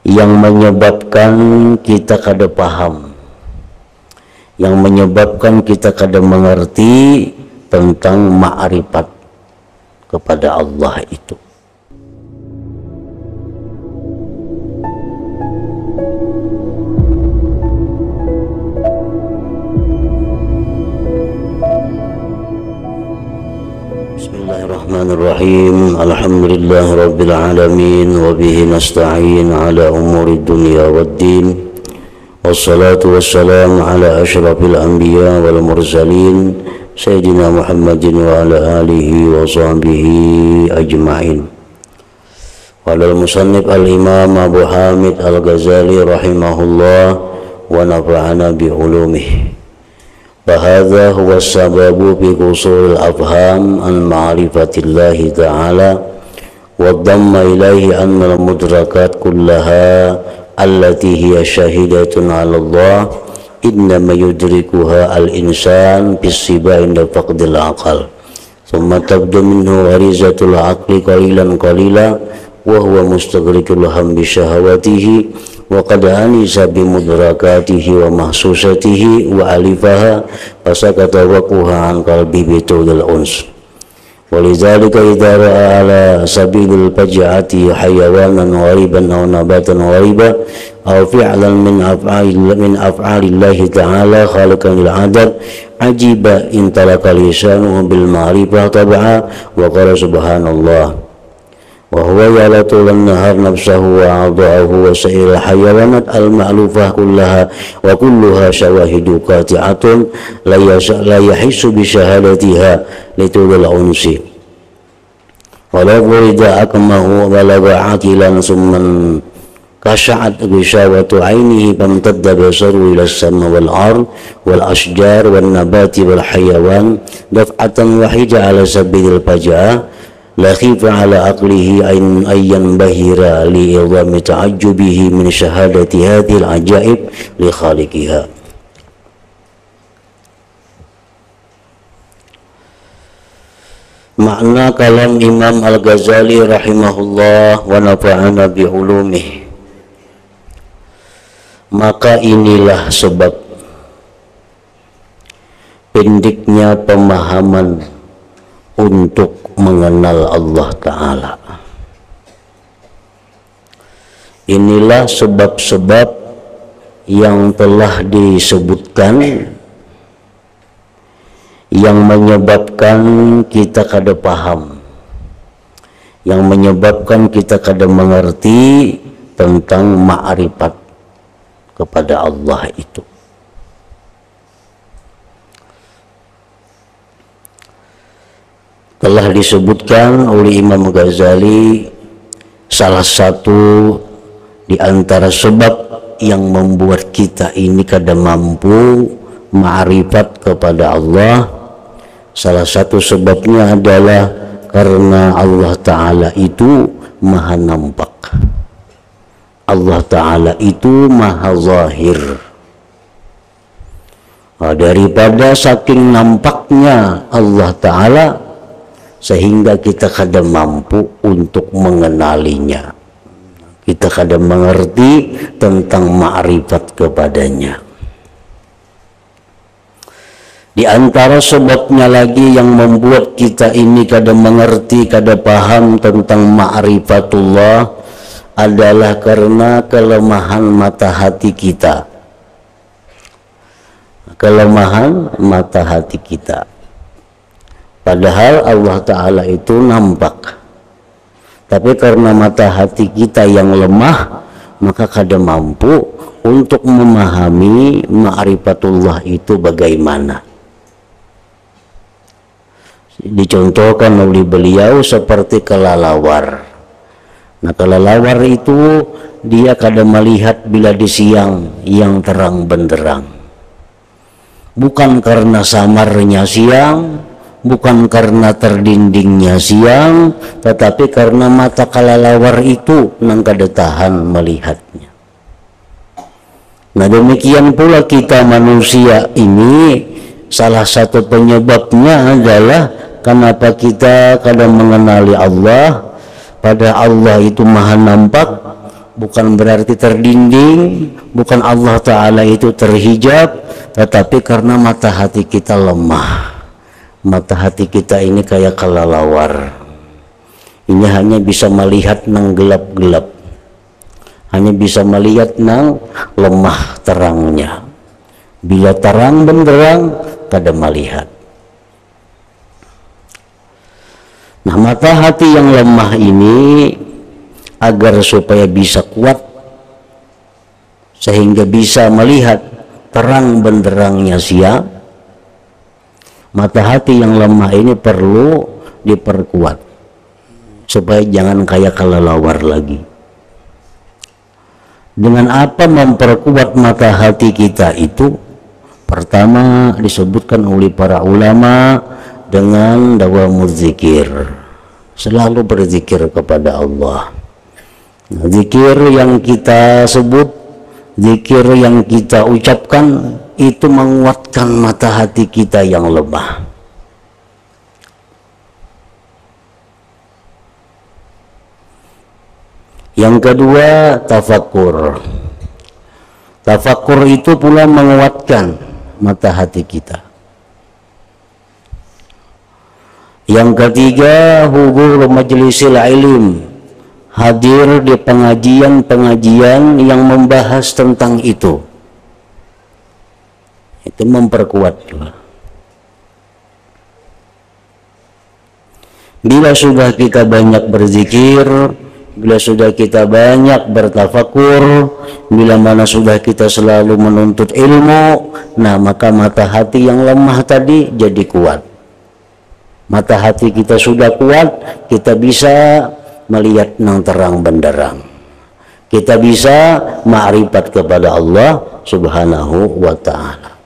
yang menyebabkan kita kada paham, yang menyebabkan kita kada mengerti tentang ma'rifat kepada Allah itu. Bismillahirrahmanirrahim. Alhamdulillah rabbil alamin wa bihi nasta'in ala umuri dunya waddin. Wassalatu wassalamu ala asyrafil anbiya wal mursalin Sayyidina Muhammadin wa ala alihi wa sahbihi ajma'in. Walal musannif al-imam Abu Hamid al-Ghazali rahimahullah wa nafa'ana bi ulumihi. Bahadha huwa sababu bi qusuril afham an ma'rifatillahi ta'ala wa dhamma ilaihi anna al-mudrakat kullaha allati hiya syahidatun 'ala Allah innama yudrikuha al-insan bis-siba inda faqdil aqal thumma tabdu minhu gharizatul aqli qalilan qalila wa huwa mustaghriqul hambi syahawatihi wa qad anisa bi mudrakatihi wa mahsusatihi wa alifaha fasakata waquha an qalbi bitudil uns. Walidzalika idza ra'a ala sabilil faj'ati hayawanan ghariban aw nabatan ghariba aw fi'lan min af'alillahi ta'ala khaliqan lil 'adab ajiba in talaka lisanuhu bil ma'rifah tab'a wa qala subhanallah wa huwa yalatulan nahar nafsahu wa a'dha'ahu wa sa'il hayawanat al-ma'lufah kullaha wa kulluha syawahidu qati'atun la yahissu bi syahadatiha litudul unsi walau burida akmahu balagha aqilan summan kasya'at bishawatu ainihi famtadda basaru ila as-sama wal ard wal ashjar wal nabati wal hayawan daf'atan wahida ala sabilil faja'ah la khifa ala aqlihi ayyan bahira li idhami ta'ajjubihi min syahadati hadhil ajaib li khaliqiha. Makna kalam Imam Al-Ghazali rahimahullah wa nafa'ana bi ulumih. Maka inilah sebab pendeknya pemahaman untuk mengenal Allah Ta'ala. Inilah sebab-sebab yang telah disebutkan yang menyebabkan kita kada paham, yang menyebabkan kita kada mengerti tentang ma'rifat kepada Allah itu. Telah disebutkan oleh Imam Ghazali salah satu di antara sebab yang membuat kita ini kada mampu ma'rifat kepada Allah. Salah satu sebabnya adalah karena Allah Ta'ala itu maha nampak, Allah Ta'ala itu maha zahir. Daripada saking nampaknya Allah Ta'ala sehingga kita kada mampu untuk mengenalinya, kita kada mengerti tentang ma'rifat kepadanya. Di antara sebabnya lagi yang membuat kita ini kada mengerti, kada paham tentang ma'rifatullah adalah karena kelemahan mata hati kita. Kelemahan mata hati kita. Padahal Allah Ta'ala itu nampak, tapi karena mata hati kita yang lemah, maka kada mampu untuk memahami ma'rifatullah itu bagaimana. Dicontohkan oleh beliau seperti kelelawar. Nah, kelelawar itu dia kada melihat bila di siang yang terang benderang. Bukan karena samarnya siang, bukan karena terdindingnya siang, tetapi karena mata kelelawar itu nang kada tahan melihatnya. Nah, demikian pula kita manusia ini, salah satu penyebabnya adalah kenapa kita kadang mengenali Allah. Pada Allah itu maha nampak, bukan berarti terdinding, bukan Allah Ta'ala itu terhijab, tetapi karena mata hati kita lemah. Mata hati kita ini kayak kelelawar, ini hanya bisa melihat nang gelap-gelap, hanya bisa melihat nang lemah terangnya. Bila terang benderang kada melihat. Nah, mata hati yang lemah ini agar supaya bisa kuat sehingga bisa melihat terang benderangnya siang, mata hati yang lemah ini perlu diperkuat supaya jangan kayak kelelawar lagi. Dengan apa memperkuat mata hati kita itu? Pertama disebutkan oleh para ulama dengan dawamuz zikir, selalu berzikir kepada Allah. Zikir yang kita sebut, zikir yang kita ucapkan itu menguatkan mata hati kita yang lemah. Yang kedua, tafakur. Tafakur itu pula menguatkan mata hati kita. Yang ketiga, hudur majlisil ilm, hadir di pengajian-pengajian yang membahas tentang itu memperkuat juga. Bila sudah kita banyak berzikir, bila sudah kita banyak bertafakur, bila mana sudah kita selalu menuntut ilmu, nah maka mata hati yang lemah tadi jadi kuat. Mata hati kita sudah kuat, kita bisa melihat nang terang benderang, kita bisa ma'rifat kepada Allah Subhanahu wa ta'ala.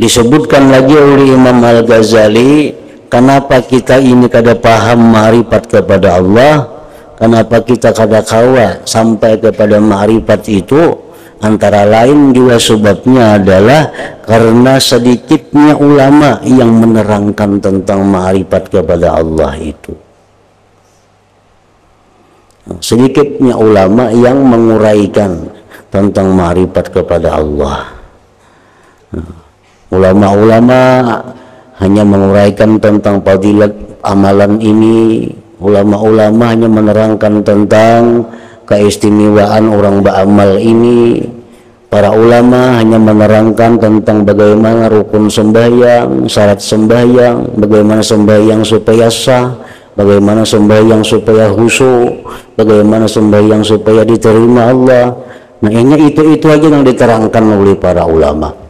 Disebutkan lagi oleh Imam Al-Ghazali, kenapa kita ini kada paham ma'rifat kepada Allah, kenapa kita kada kawa sampai kepada ma'rifat itu, antara lain juga sebabnya adalah karena sedikitnya ulama yang menerangkan tentang ma'rifat kepada Allah itu. Sedikitnya ulama yang menguraikan tentang ma'rifat kepada Allah. Ulama-ulama hanya menguraikan tentang fadilat amalan ini, ulama-ulama hanya menerangkan tentang keistimewaan orang beramal ini, para ulama hanya menerangkan tentang bagaimana rukun sembahyang, syarat sembahyang, bagaimana sembahyang supaya sah, bagaimana sembahyang supaya khusyuk, bagaimana sembahyang supaya diterima Allah. Nah, hanya itu aja yang diterangkan oleh para ulama.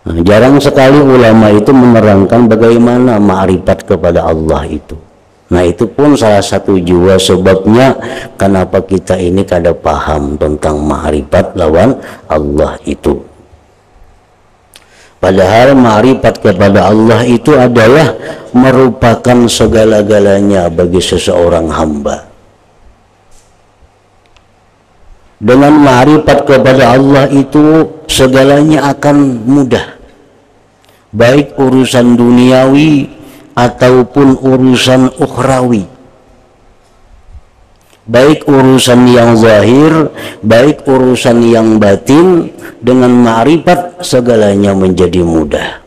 Nah, jarang sekali ulama itu menerangkan bagaimana ma'rifat kepada Allah itu. Nah, itu pun salah satu juga sebabnya kenapa kita ini kada paham tentang ma'rifat lawan Allah itu. Padahal ma'rifat kepada Allah itu adalah merupakan segala-galanya bagi seseorang hamba. Dengan ma'rifat kepada Allah itu segalanya akan mudah, baik urusan duniawi ataupun urusan ukhrawi, baik urusan yang zahir, baik urusan yang batin. Dengan ma'rifat segalanya menjadi mudah.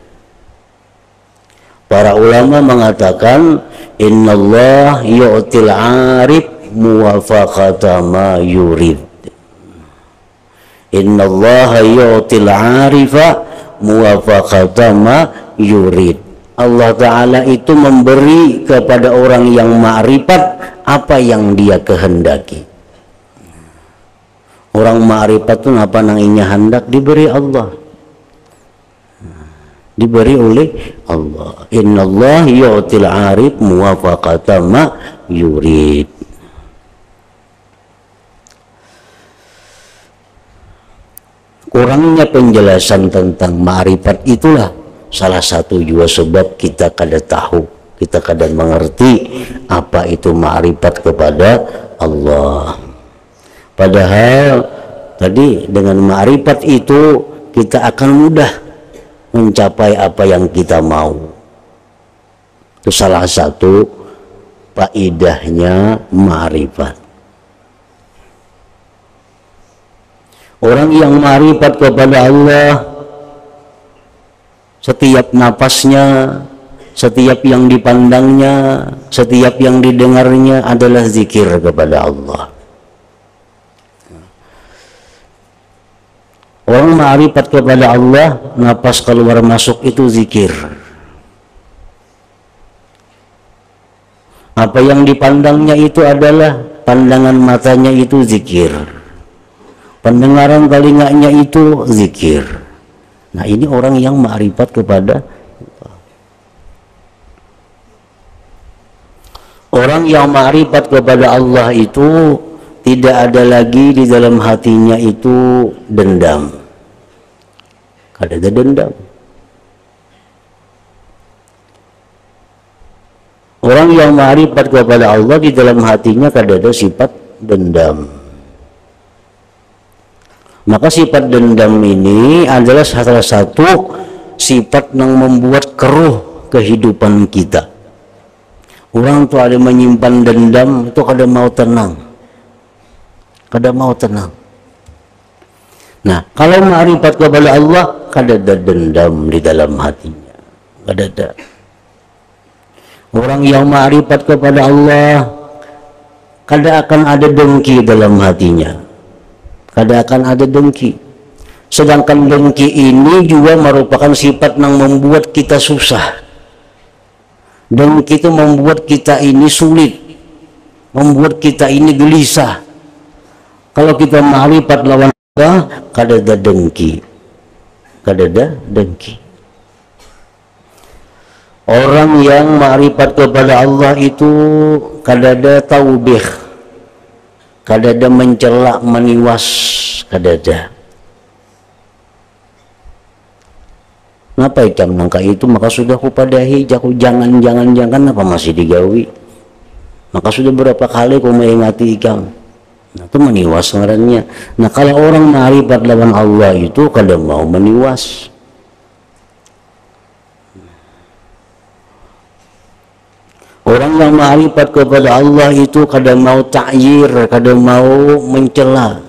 Para ulama mengatakan, innallah yu'til 'arif muwafaqata ma yurid. Innallaha yu'til 'arifa muwafaqata ma yurid. Allah Ta'ala itu memberi kepada orang yang ma'rifat apa yang dia kehendaki. Orang ma'rifat itu apa nang inya hendak diberi Allah, diberi oleh Allah. Innallaha yu'til 'arif muwafaqata ma yurid. Kurangnya penjelasan tentang ma'rifat itulah salah satu juga sebab kita kada tahu, kita kada mengerti apa itu ma'rifat kepada Allah. Padahal tadi dengan ma'rifat itu kita akan mudah mencapai apa yang kita mau. Itu salah satu faedahnya ma'rifat. Orang yang ma'rifat kepada Allah, setiap napasnya, setiap yang dipandangnya, setiap yang didengarnya adalah zikir kepada Allah. Orang ma'rifat kepada Allah, napas keluar masuk itu zikir. Apa yang dipandangnya itu adalah pandangan matanya itu zikir. Pendengaran telinganya itu zikir. Nah, ini orang yang ma'rifat kepada orang yang ma'rifat kepada Allah itu tidak ada lagi di dalam hatinya itu dendam. Kada ada dendam. Orang yang ma'rifat kepada Allah di dalam hatinya kada ada sifat dendam. Maka sifat dendam ini adalah salah satu sifat yang membuat keruh kehidupan kita. Orang tuh ada menyimpan dendam itu kada mau tenang. Kada mau tenang. Nah, kalau ma'rifat kepada Allah kada ada dendam di dalam hatinya. Kada ada. Orang yang ma'rifat kepada Allah kada akan ada dengki dalam hatinya. Kada akan ada dengki. Sedangkan dengki ini juga merupakan sifat yang membuat kita susah. Dengki itu membuat kita ini sulit, membuat kita ini gelisah. Kalau kita ma'rifat lawan Allah, kada ada dengki. Kada ada dengki. Orang yang ma'rifat kepada Allah itu kada ada taubih, kada ada mencela, meniwas, kada ada. Ngapa ikam nangka itu? Maka sudah kupadahi, jaku jangan apa masih digawi. Maka sudah berapa kali ku mengingati ikam. Nah, itu meniwas ngarannya. Nah, kalau orang ma'rifat lawan Allah itu kada mau meniwas. Orang yang ma'rifat kepada Allah itu kada mau ta'yir, kada mau mencela.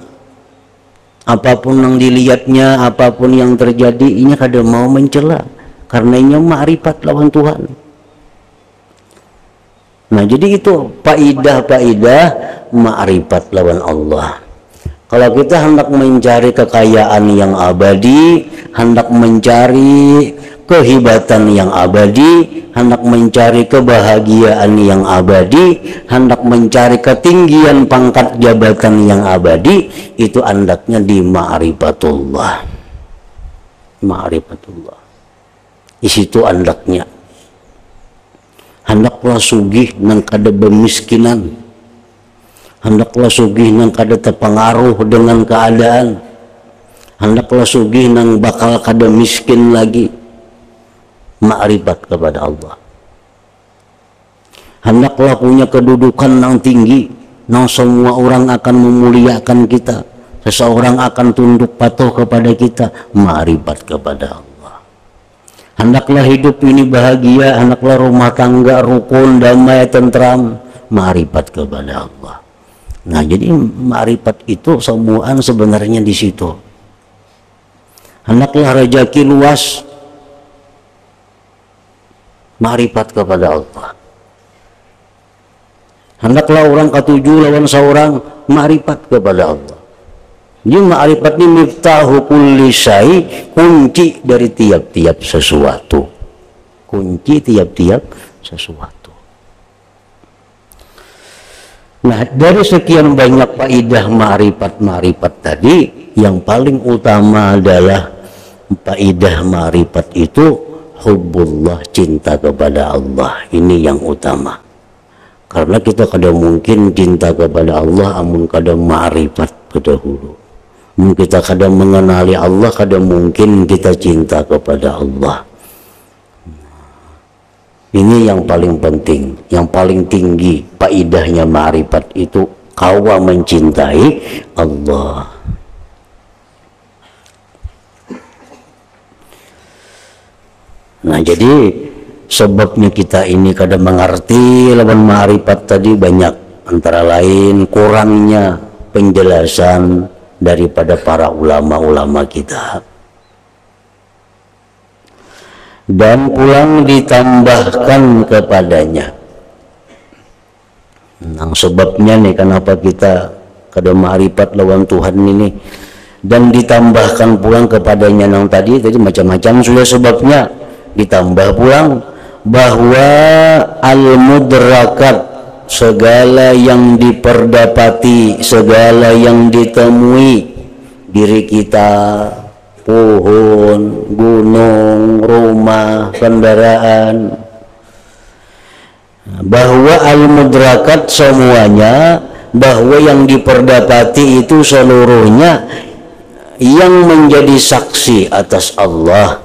Apapun yang dilihatnya, apapun yang terjadi, ini kada mau mencela. Karena ini ma'rifat lawan Tuhan. Nah, jadi itu faidah ma'rifat lawan Allah. Kalau kita hendak mencari kekayaan yang abadi, hendak mencari kehebatan yang abadi, hendak mencari kebahagiaan yang abadi, hendak mencari ketinggian pangkat jabatan yang abadi, itu hendaknya di ma'rifatullah. Ma'rifatullah. Di situ hendaknya. Hendaklah sugih nang kada bemiskinan. Hendaklah sugih nang kada terpengaruh dengan keadaan. Hendaklah sugih nang bakal kada miskin lagi. Ma'rifat kepada Allah. Hendaklah punya kedudukan yang tinggi, yang semua orang akan memuliakan kita, seseorang akan tunduk patuh kepada kita. Ma'rifat kepada Allah. Hendaklah hidup ini bahagia, hendaklah rumah tangga rukun, damai, tentram. Ma'rifat kepada Allah. Nah, jadi ma'rifat itu semuaan sebenarnya di situ. Hendaklah rezeki luas. Ma'rifat kepada Allah. Hendaklah orang ketujuh lawan seorang, ma'rifat kepada Allah. Jadi ma'rifat ini miftahu kulli syai, kunci dari tiap-tiap sesuatu. Kunci tiap-tiap sesuatu. Nah, dari sekian banyak faidah ma'rifat tadi, yang paling utama adalah faidah ma'rifat itu hubbullah, cinta kepada Allah. Ini yang utama. Karena kita kada mungkin cinta kepada Allah amun kada ma'rifat kedahulu. Amun kita kada mengenali Allah, kada mungkin kita cinta kepada Allah. Ini yang paling penting, yang paling tinggi faidahnya ma'rifat itu kawa mencintai Allah. Nah, jadi sebabnya kita ini kadang mengerti lawan ma'rifat tadi banyak, antara lain kurangnya penjelasan daripada para ulama-ulama kita, dan pulang ditambahkan kepadanya. Nah, sebabnya nih kenapa kita kada ma'rifat lawan Tuhan ini, dan ditambahkan pulang kepadanya. Yang tadi macam-macam sudah sebabnya, ditambah pulang bahwa al-mudrakat, segala yang diperdapati, segala yang ditemui diri kita, pohon, gunung, rumah, kendaraan, bahwa al-mudrakat semuanya, bahwa yang diperdapati itu seluruhnya yang menjadi saksi atas Allah,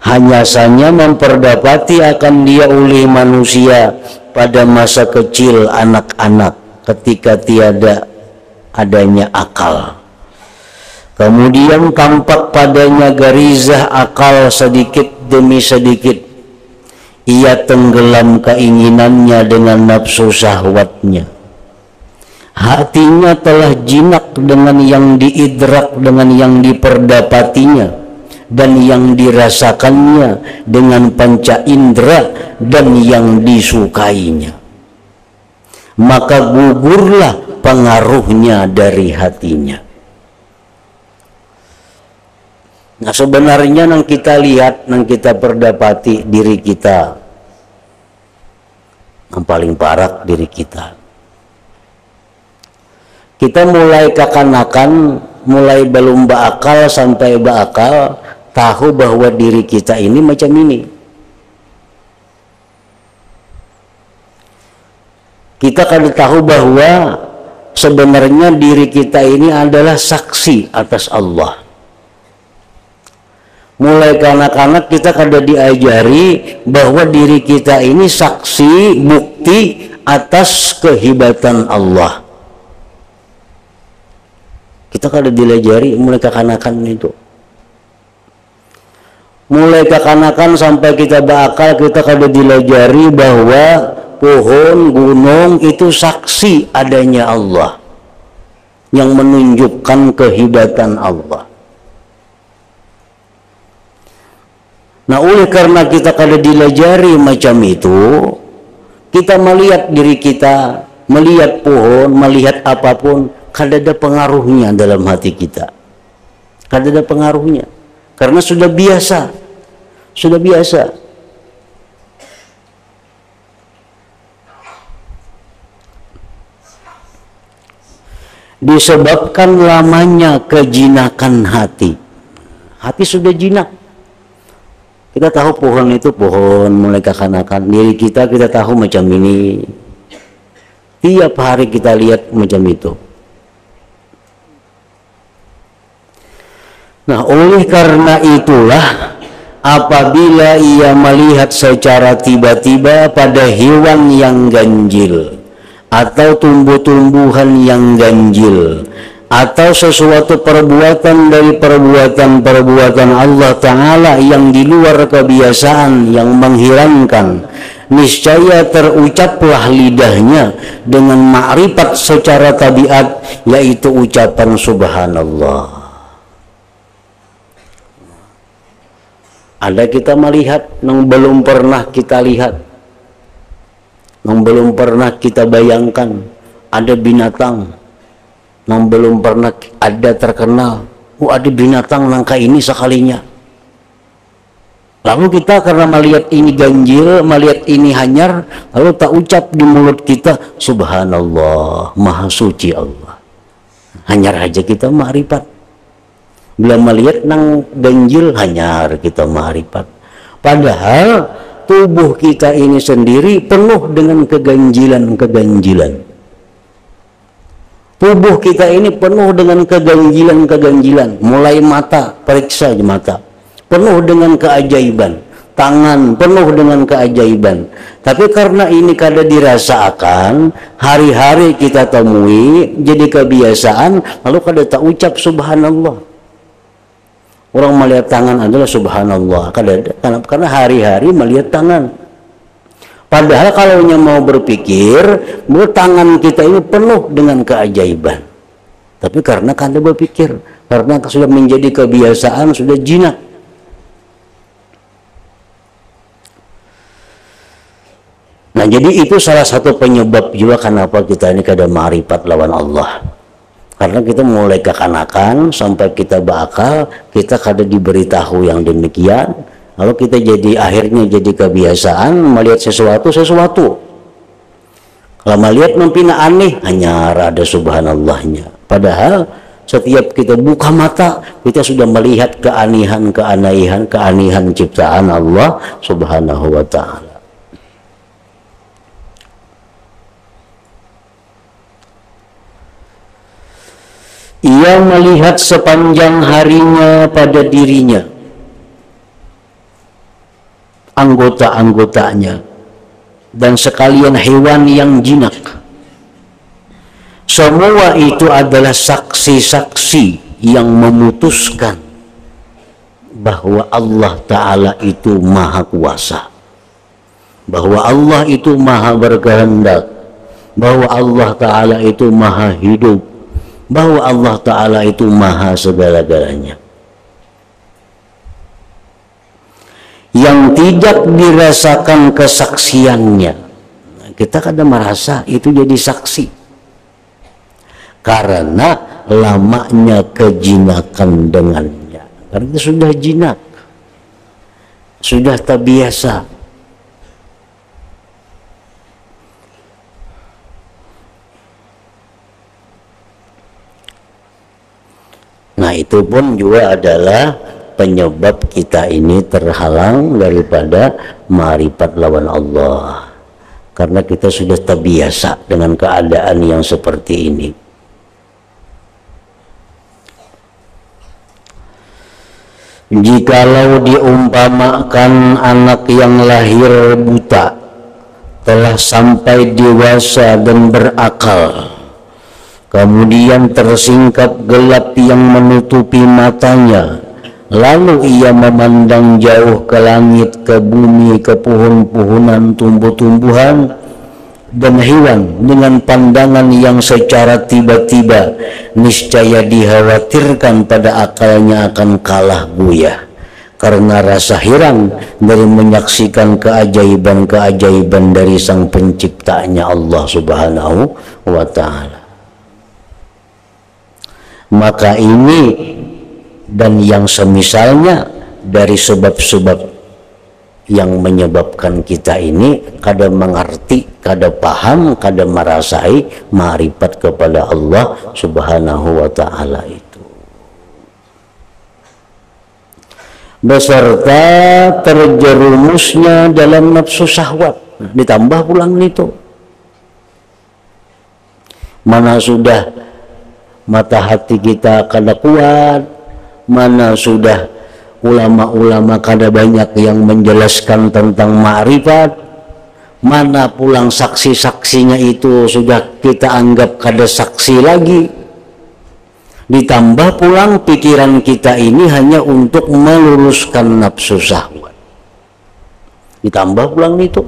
hanya saja memperdapati akan dia oleh manusia pada masa kecil anak-anak ketika tiada adanya akal. Kemudian tampak padanya garizah akal sedikit demi sedikit. Ia tenggelam keinginannya dengan nafsu syahwatnya. Hatinya telah jinak dengan yang diidrak, dengan yang diperdapatinya, dan yang dirasakannya dengan panca indera, dan yang disukainya. Maka gugurlah pengaruhnya dari hatinya. Nah, sebenarnya nang kita lihat, nang kita perdapati diri kita, yang paling parah diri kita. Kita mulai kekanakan, mulai belum berakal sampai berakal, tahu bahwa diri kita ini macam ini. Kita kan tahu bahwa sebenarnya diri kita ini adalah saksi atas Allah. Mulai kanak-kanak kita kada diajari bahwa diri kita ini saksi, bukti atas kehebatan Allah. Kita kada diajari mulai kekanakan itu. Mulai kekanakan sampai kita berakal, kita kada diajari bahwa pohon, gunung itu saksi adanya Allah, yang menunjukkan kehebatan Allah. Nah, oleh karena kita kada dilajari macam itu, kita melihat diri kita, melihat pohon, melihat apapun, kada ada pengaruhnya dalam hati kita. Kada ada pengaruhnya. Karena sudah biasa. Sudah biasa. Disebabkan lamanya kejinakan hati. Hati sudah jinak. Kita tahu pohon itu pohon, mulai kekanakan. Diri kita tahu macam ini. Tiap hari kita lihat macam itu. Nah, oleh karena itulah apabila ia melihat secara tiba-tiba pada hewan yang ganjil, atau tumbuh-tumbuhan yang ganjil, atau sesuatu perbuatan dari perbuatan-perbuatan Allah Ta'ala yang di luar kebiasaan, yang mengherankan, niscaya terucaplah lidahnya dengan ma'rifat secara tabiat, yaitu ucapan subhanallah. Ada kita melihat yang belum pernah kita lihat, yang belum pernah kita bayangkan. Ada binatang yang belum pernah ada terkenal. Ada binatang nangka ini sekalinya. Lalu kita karena melihat ini ganjil, melihat ini hanyar, lalu tak ucap di mulut kita subhanallah, maha suci Allah. Hanyar aja kita ma'rifat. Bila melihat nang ganjil, hanyar kita ma'rifat. Padahal tubuh kita ini sendiri penuh dengan keganjilan-keganjilan. Tubuh kita ini penuh dengan keganjilan-keganjilan. Mulai mata, periksa aja mata, penuh dengan keajaiban. Tangan penuh dengan keajaiban. Tapi karena ini kada dirasakan, hari-hari kita temui, jadi kebiasaan, lalu kada tak ucap subhanallah. Orang melihat tangan adalah subhanallah, karena hari-hari melihat tangan. Padahal kalau mau berpikir bahwa tangan kita ini penuh dengan keajaiban, tapi karena kada berpikir, karena sudah menjadi kebiasaan, sudah jinak. Nah, jadi itu salah satu penyebab juga kenapa kita ini kada ma'rifat lawan Allah. Karena kita mulai kekanakan sampai kita bakal, kita kada diberitahu yang demikian. Lalu kita jadi akhirnya jadi kebiasaan melihat sesuatu. Kalau melihat mempina aneh, hanya ada subhanallahnya. Padahal setiap kita buka mata, kita sudah melihat keanihan ciptaan Allah subhanahu wa ta'ala. Ia melihat sepanjang harinya pada dirinya, anggota-anggotanya, dan sekalian hewan yang jinak. Semua itu adalah saksi-saksi yang memutuskan bahwa Allah Ta'ala itu maha kuasa, bahwa Allah itu maha berkehendak, bahwa Allah Ta'ala itu maha hidup, bahwa Allah Ta'ala itu maha segala-galanya. Yang tidak dirasakan kesaksiannya, kita kadang merasa itu jadi saksi karena lamanya kejinakan dengannya, karena itu sudah jinak, sudah tak biasa. Nah, itu pun juga adalah penyebab kita ini terhalang daripada ma'rifat lawan Allah, karena kita sudah terbiasa dengan keadaan yang seperti ini. Jikalau diumpamakan anak yang lahir buta telah sampai dewasa dan berakal, kemudian tersingkap gelap yang menutupi matanya, lalu ia memandang jauh ke langit, ke bumi, ke pohon-pohonan, tumbuh-tumbuhan, dan hewan dengan pandangan yang secara tiba-tiba, niscaya dikhawatirkan pada akalnya akan kalah goyah karena rasa heran dari menyaksikan keajaiban-keajaiban dari sang penciptanya Allah Subhanahu wa Ta'ala. Maka ini dan yang semisalnya dari sebab-sebab yang menyebabkan kita ini kada mengerti, kada paham, kada merasai ma'rifat kepada Allah Subhanahu wa Ta'ala itu, beserta terjerumusnya dalam nafsu syahwat. Ditambah pulang itu, mana sudah mata hati kita kada kuat, mana sudah ulama-ulama kada banyak yang menjelaskan tentang ma'rifat, mana pulang saksi-saksinya itu sudah kita anggap kada saksi lagi. Ditambah pulang pikiran kita ini hanya untuk meluruskan nafsu syahwat. Ditambah pulang itu,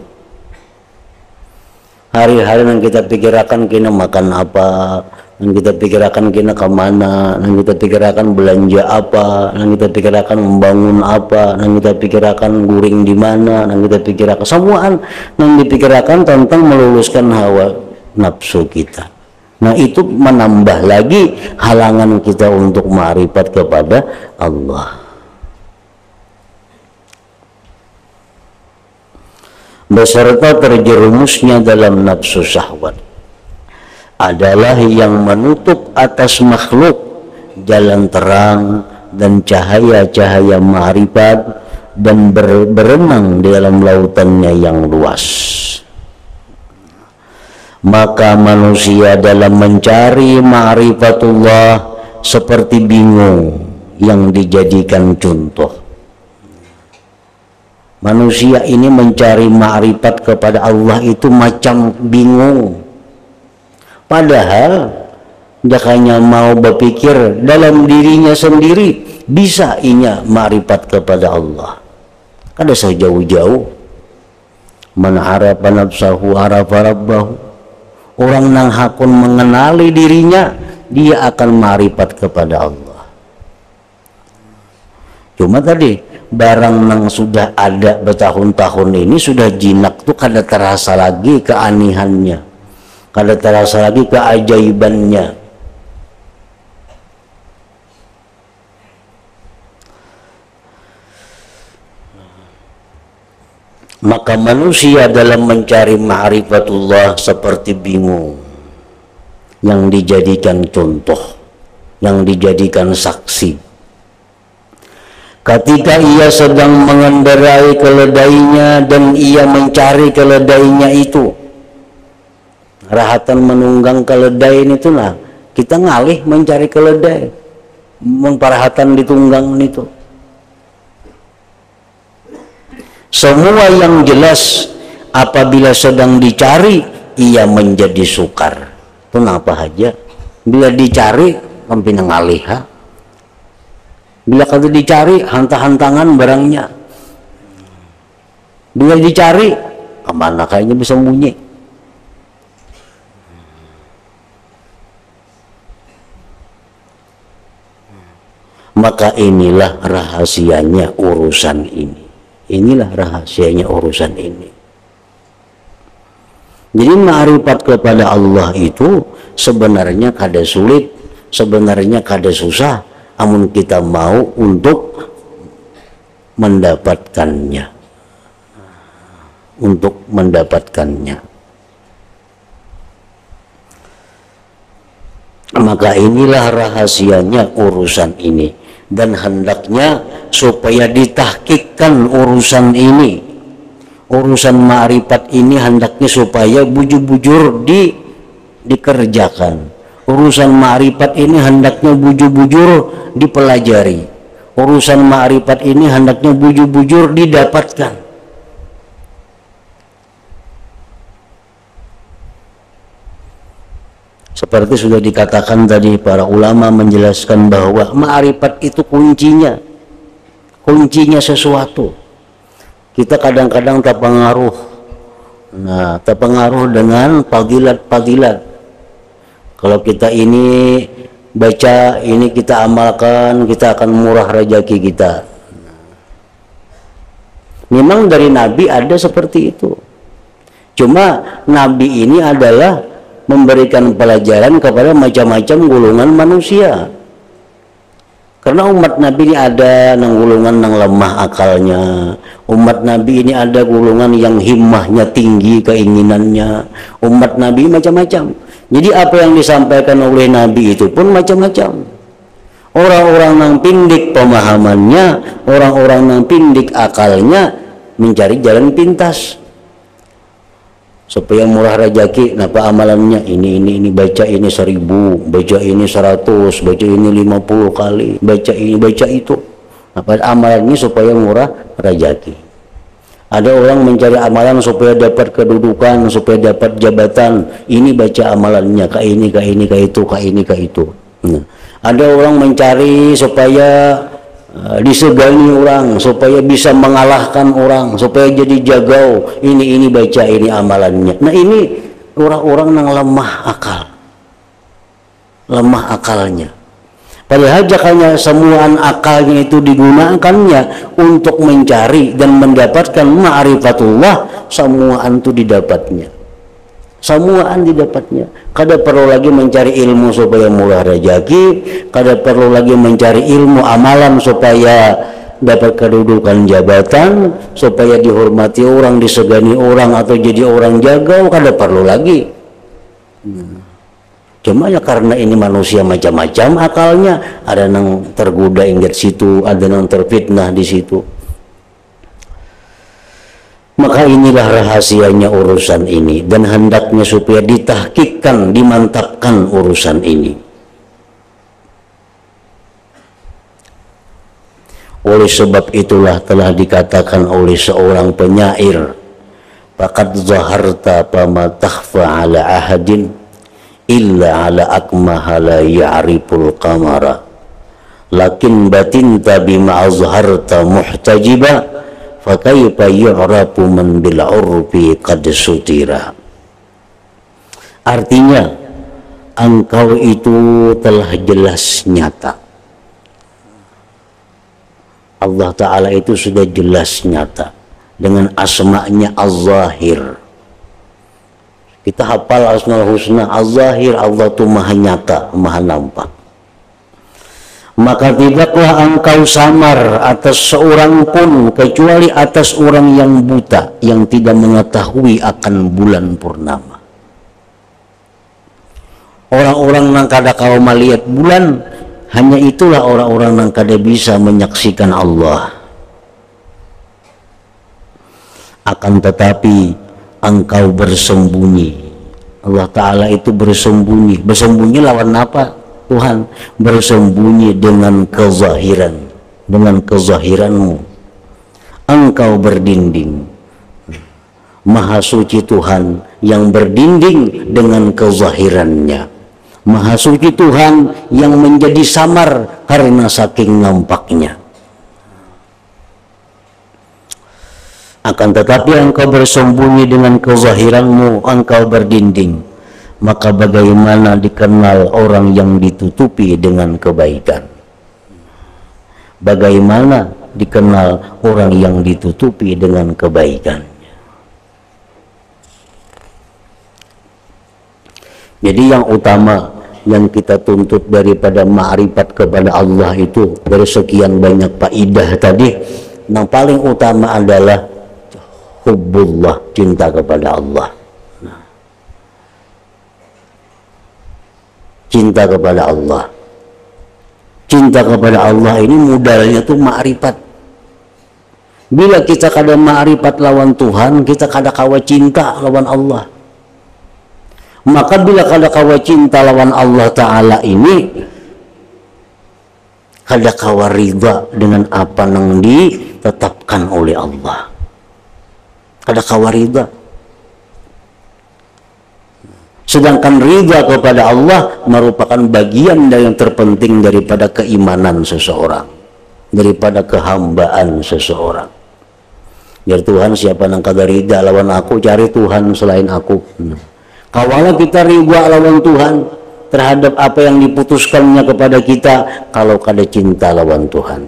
hari-hari yang kita pikirkan kena makan apa, yang kita pikirkan kena kemana, yang kita pikirkan belanja apa, yang kita pikirkan membangun apa, yang kita pikirkan guring di mana, yang kita pikirkan semuaan yang dipikirkan tentang meluluskan hawa nafsu kita. Nah, itu menambah lagi halangan kita untuk ma'rifat kepada Allah. Beserta terjerumusnya dalam nafsu syahwat adalah yang menutup atas makhluk jalan terang dan cahaya-cahaya ma'rifat dan berenang di dalam lautannya yang luas. Maka manusia dalam mencari ma'rifatullah seperti bingung yang dijadikan contoh. Manusia ini mencari ma'rifat kepada Allah itu macam bingung. Padahal dia hanya mau berpikir dalam dirinya sendiri, bisa inya ma'rifat kepada Allah. Kada sejauh-jauh. Man arafa nafsahu arafa rabbahu. Orang nang hakun mengenali dirinya, dia akan ma'rifat kepada Allah. Cuma tadi barang nang sudah ada bertahun-tahun ini sudah jinak tuh kada terasa lagi keanihannya, kada terasa lagi keajaibannya. Maka manusia dalam mencari ma'rifatullah seperti bingung, yang dijadikan contoh, yang dijadikan saksi. Ketika ia sedang mengendarai keledainya dan ia mencari keledainya itu, rahatan menunggang keledai itu lah, kita ngalih mencari keledai, memparahatan ditunggang itu. Semua yang jelas apabila sedang dicari ia menjadi sukar. Itu apa aja? Bila dicari kampina ngalih, ha? Bila kata dicari hantang-hantangan barangnya. Bila dicari kemana kayaknya bisa bunyi. Maka inilah rahasianya urusan ini. Inilah rahasianya urusan ini. Jadi ma'rifat kepada Allah itu sebenarnya kada sulit, sebenarnya kada susah, namun kita mau untuk mendapatkannya. Untuk mendapatkannya. Maka inilah rahasianya urusan ini. Dan hendaknya supaya ditahkikkan urusan ini, urusan ma'rifat ini hendaknya supaya bujur-bujur dikerjakan. Urusan ma'rifat ini hendaknya bujur-bujur dipelajari. Urusan ma'rifat ini hendaknya bujur-bujur didapatkan. Seperti sudah dikatakan tadi, para ulama menjelaskan bahwa ma'rifat itu kuncinya sesuatu. Kita kadang-kadang terpengaruh, terpengaruh dengan fadilat-fadilat. Kalau kita ini baca, ini kita amalkan, kita akan murah rezeki kita. Memang dari Nabi ada seperti itu. Cuma Nabi ini adalah memberikan pelajaran kepada macam-macam golongan manusia. Karena umat Nabi ini ada nang golongan nang lemah akalnya. Umat Nabi ini ada golongan yang himmahnya tinggi keinginannya. Umat Nabi macam-macam. Jadi apa yang disampaikan oleh Nabi itu pun macam-macam. Orang-orang nang pindik pemahamannya, orang-orang nang pindik akalnya mencari jalan pintas. Supaya murah rezeki, napa amalannya ini baca ini 1000, baca ini 100, baca ini 50 kali, baca ini baca itu. Apa amalannya supaya murah rezeki. Ada orang mencari amalan supaya dapat kedudukan, supaya dapat jabatan. Ini baca amalannya, ke ini, ke ini, ke itu, ke ini, ke itu. Nah, ada orang mencari supaya disegani orang, supaya bisa mengalahkan orang, supaya jadi jagau. Ini baca ini amalannya. Nah ini orang-orang yang lemah akal, lemah akalnya. Padahal jakanya semuaan akalnya itu digunakannya untuk mencari dan mendapatkan ma'rifatullah, semuaan itu didapatnya. Semuaan didapatnya. Kada perlu lagi mencari ilmu supaya murah rezeki, kada perlu lagi mencari ilmu amalan supaya dapat kedudukan jabatan, supaya dihormati orang, disegani orang atau jadi orang jagau, kada perlu lagi. Cuma ya karena ini manusia macam-macam akalnya, ada yang tergoda ingat situ, ada yang terfitnah di situ. Maka inilah rahasianya urusan ini, dan hendaknya supaya ditahkikkan, dimantapkan urusan ini. Oleh sebab itulah telah dikatakan oleh seorang penyair, faqad zaharta fama takhfa ala ahadin illa ala akmaha la ya'riful qamara. lakin batinta bima azharta muhtajiba fakaifa yu'rafu man bil urfi qad sutira. Artinya engkau itu telah jelas nyata. Allah Ta'ala itu sudah jelas nyata dengan asma'nya Az-Zahir. Kita hafal Asmaul Husna Az-Zahir, Allah itu maha nyata, maha nampak. Maka tidaklah engkau samar atas seorang pun kecuali atas orang yang buta, yang tidak mengetahui akan bulan purnama. Orang-orang yang kada kau melihat bulan, hanya itulah orang-orang yang kada bisa menyaksikan Allah. Akan tetapi engkau bersembunyi. Allah Ta'ala itu bersembunyi. Bersembunyi lawan apa Tuhan? Bersembunyi dengan kezahiran, dengan kezahiranmu. Engkau berdinding. Maha suci Tuhan yang berdinding dengan kezahirannya. Maha suci Tuhan yang menjadi samar karena saking nampaknya. Akan tetapi engkau bersembunyi dengan kezahiranmu, engkau berdinding. Maka bagaimana dikenal orang yang ditutupi dengan kebaikan? Bagaimana dikenal orang yang ditutupi dengan kebaikan? Jadi yang utama yang kita tuntut daripada ma'rifat kepada Allah itu, dari sekian banyak faidah tadi, yang paling utama adalah hubbullah, cinta kepada Allah. Cinta kepada Allah. Cinta kepada Allah ini modalnya tuh ma'rifat. Bila kita kada ma'rifat lawan Tuhan, kita kada kawa cinta lawan Allah. Maka bila kada kawa cinta lawan Allah Ta'ala ini, kada kawa ridha dengan apa yang ditetapkan oleh Allah. Kada kawa ridha. Sedangkan ridha kepada Allah merupakan bagian yang terpenting daripada keimanan seseorang, daripada kehambaan seseorang. Ya Tuhan, siapa yang kada ridha lawan aku, cari Tuhan selain aku. Kawalah kita ridha lawan Tuhan terhadap apa yang diputuskannya kepada kita, kalau kada cinta lawan Tuhan.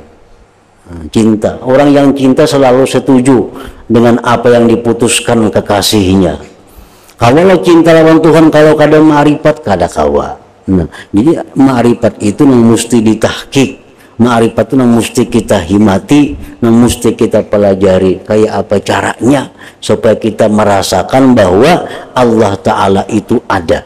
Cinta, orang yang cinta selalu setuju dengan apa yang diputuskan kekasihnya. Kawalah cinta lawan Tuhan, kalau kada ma'rifat kada kawa. Jadi ma'rifat itu yang mesti ditahqiq. Ma'rifat itu yang mesti kita himati, yang mesti kita pelajari. Kayak apa caranya supaya kita merasakan bahwa Allah Ta'ala itu ada.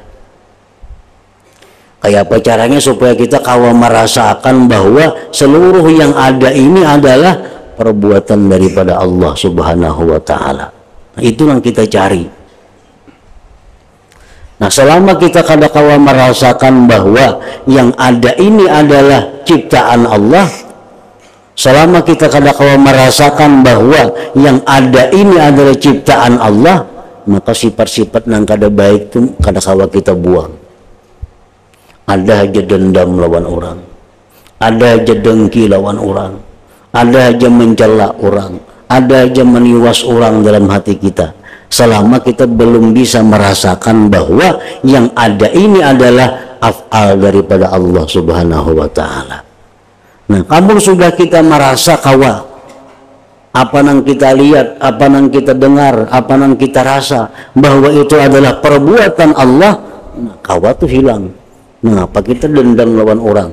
Kayak apa caranya supaya kita kawa merasakan bahwa seluruh yang ada ini adalah perbuatan daripada Allah Subhanahu wa Ta'ala. Nah, itu yang kita cari. Nah, selama kita kada kawa merasakan bahwa yang ada ini adalah ciptaan Allah, selama kita kada kawa merasakan bahwa yang ada ini adalah ciptaan Allah, maka sifat-sifat yang kada baik itu kada kawa kita buang. Ada aja dendam lawan orang, ada aja dengki lawan orang, ada aja mencela orang, ada aja meniwas orang dalam hati kita. Selama kita belum bisa merasakan bahwa yang ada ini adalah af'al daripada Allah Subhanahu wa Ta'ala. Nah, kamu sudah kita merasa kawa apa yang kita lihat, apa yang kita dengar, apa yang kita rasa bahwa itu adalah perbuatan Allah, nah, kawa tuh hilang. Mengapa kita dendam lawan orang?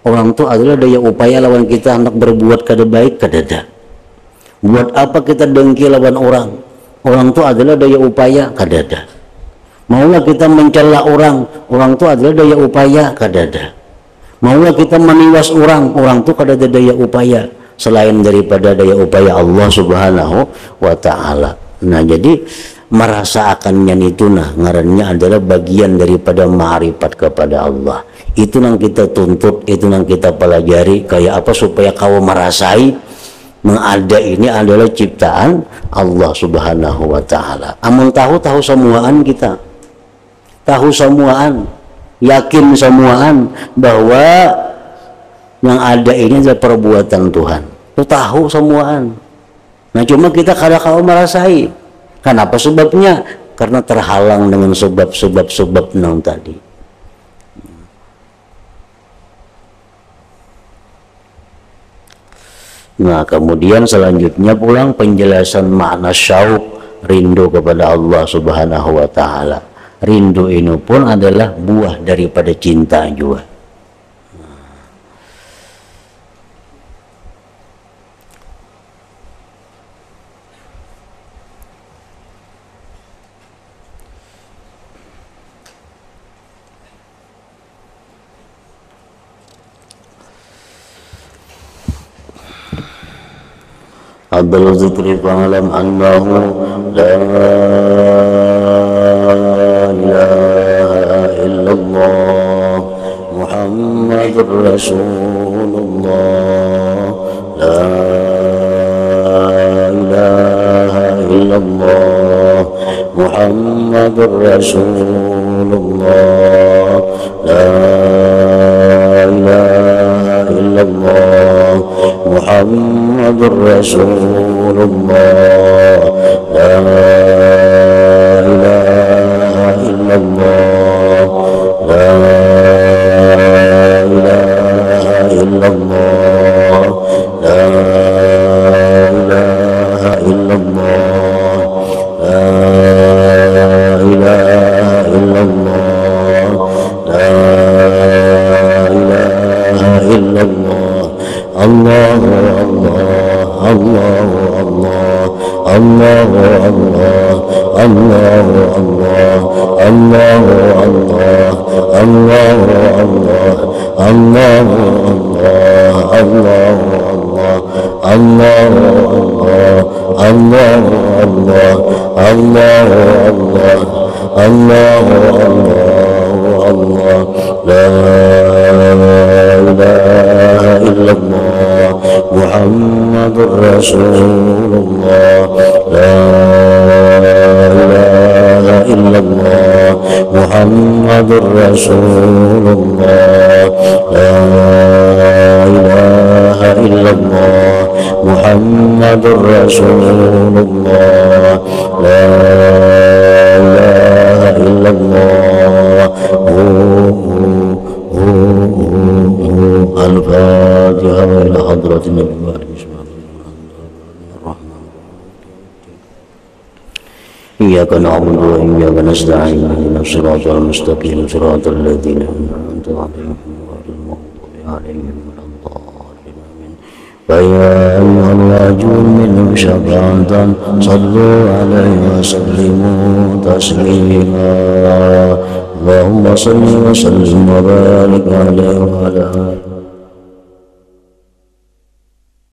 Orang itu adalah daya upaya lawan kita hendak berbuat kada baik kadada. Buat apa kita dengki lawan orang? Orang itu adalah daya upaya kadada. Maulah kita mencela orang, orang itu adalah daya upaya kadada. Maulah kita meniwas orang, orang itu kadada daya upaya selain daripada daya upaya Allah Subhanahu wa Ta'ala. Nah, jadi merasa akannya itu ngarannya adalah bagian daripada ma'rifat kepada Allah. Itu yang kita tuntut, itu yang kita pelajari. Kayak apa supaya kau merasai mengada ini adalah ciptaan Allah Subhanahu wa Ta'ala. Amun tahu semuaan kita, tahu semuaan, yakin semuaan bahwa Yang ada ini adalah perbuatan Tuhan. Itu tahu semuaan. Nah cuma kita kadang-kadang merasai. Kenapa sebabnya? Karena terhalang dengan sebab-sebab yang tadi. Nah kemudian selanjutnya pulang penjelasan makna syauq, rindu kepada Allah Subhanahu wa Ta'ala. Rindu ini pun adalah buah daripada cinta juga. Abdul Zikri fa'alam annahu la ilaha illallah Muhammadur Rasulullah la ilaha illallah Muhammadur Rasulullah la ilaha illallah Muhammadur Rasulullah la ilaha illallah la ilaha illallah la ilaha illallah la ilaha illallah la ilaha illallah Allah Allah Allah Allah Allah Allah Allah Allah Allah Allah Allah Allah Allah Allah la ilaha illallah Muhammadur Rasulullah la ilaha illallah Muhammadur Rasulullah la ilaha illallah Muhammadur Rasulullah la ilaha illallah Al-Fatihah ila hadratin Nabi Iyyaka na'budu wa iyyaka nasta'in ihdinas siratal mustaqim siratal ladzina an'amta 'alaihim ghairil maghdubi 'alaihim waladdallin amin. Fa ya ayyuhalladzina amanu syafa'atan sallu 'alaihi wa sallimu taslima. Allahumma salli wa sallim wa barik 'alaihi wa ala alihi